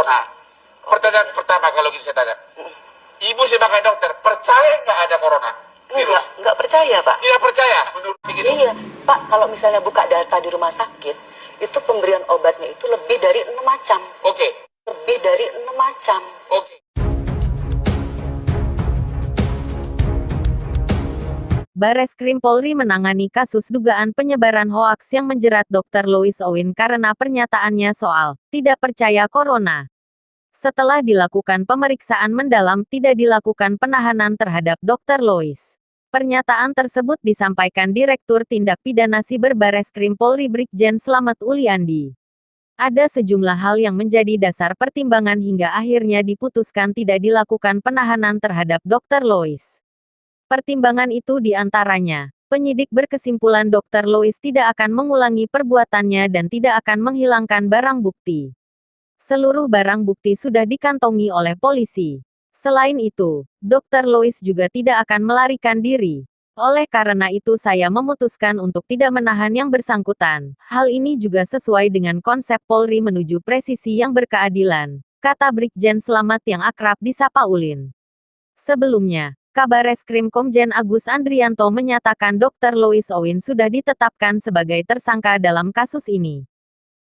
corona. Pertanyaan pertama kalau gitu saya tanya. Ibu sebagai dokter, percaya nggak ada corona? Nggak percaya, Pak. Tidak percaya menurut gitu. Iya, Pak, kalau misalnya buka data di rumah sakit, itu pemberian obatnya itu lebih dari 6 macam. Oke. Lebih dari 6 macam. Oke. Bareskrim Polri menangani kasus dugaan penyebaran hoaks yang menjerat Dr. Lois Owen karena pernyataannya soal tidak percaya corona. Setelah dilakukan pemeriksaan mendalam, tidak dilakukan penahanan terhadap Dr. Lois. Pernyataan tersebut disampaikan Direktur Tindak Pidana Siber Bareskrim Polri Brigjen Slamet Uliandi. Ada sejumlah hal yang menjadi dasar pertimbangan hingga akhirnya diputuskan tidak dilakukan penahanan terhadap Dr. Lois. Pertimbangan itu diantaranya, penyidik berkesimpulan Dr. Lois tidak akan mengulangi perbuatannya dan tidak akan menghilangkan barang bukti. Seluruh barang bukti sudah dikantongi oleh polisi. Selain itu, Dr. Lois juga tidak akan melarikan diri. Oleh karena itu saya memutuskan untuk tidak menahan yang bersangkutan. Hal ini juga sesuai dengan konsep Polri menuju presisi yang berkeadilan, kata Brigjen Slamet yang akrab disapa Ulin. Sebelumnya, Kabareskrim Komjen Agus Andrianto menyatakan Dr. Lois Owen sudah ditetapkan sebagai tersangka dalam kasus ini.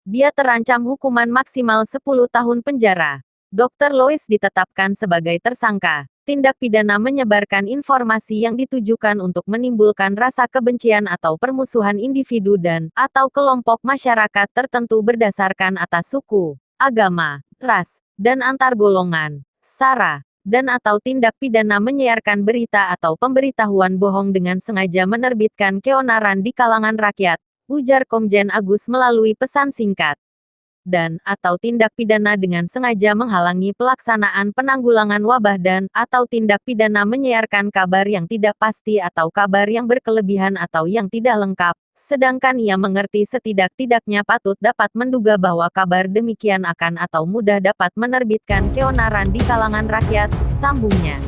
Dia terancam hukuman maksimal 10 tahun penjara. Dr. Lois ditetapkan sebagai tersangka tindak pidana menyebarkan informasi yang ditujukan untuk menimbulkan rasa kebencian atau permusuhan individu dan/atau kelompok masyarakat tertentu berdasarkan atas suku, agama, ras, dan antar golongan, sara, dan/atau tindak pidana menyiarkan berita atau pemberitahuan bohong dengan sengaja menerbitkan keonaran di kalangan rakyat, ujar Komjen Agus melalui pesan singkat. Dan/atau tindak pidana dengan sengaja menghalangi pelaksanaan penanggulangan wabah dan/atau tindak pidana menyiarkan kabar yang tidak pasti atau kabar yang berkelebihan atau yang tidak lengkap, sedangkan ia mengerti setidak-tidaknya patut dapat menduga bahwa kabar demikian akan atau mudah dapat menerbitkan keonaran di kalangan rakyat, sambungnya.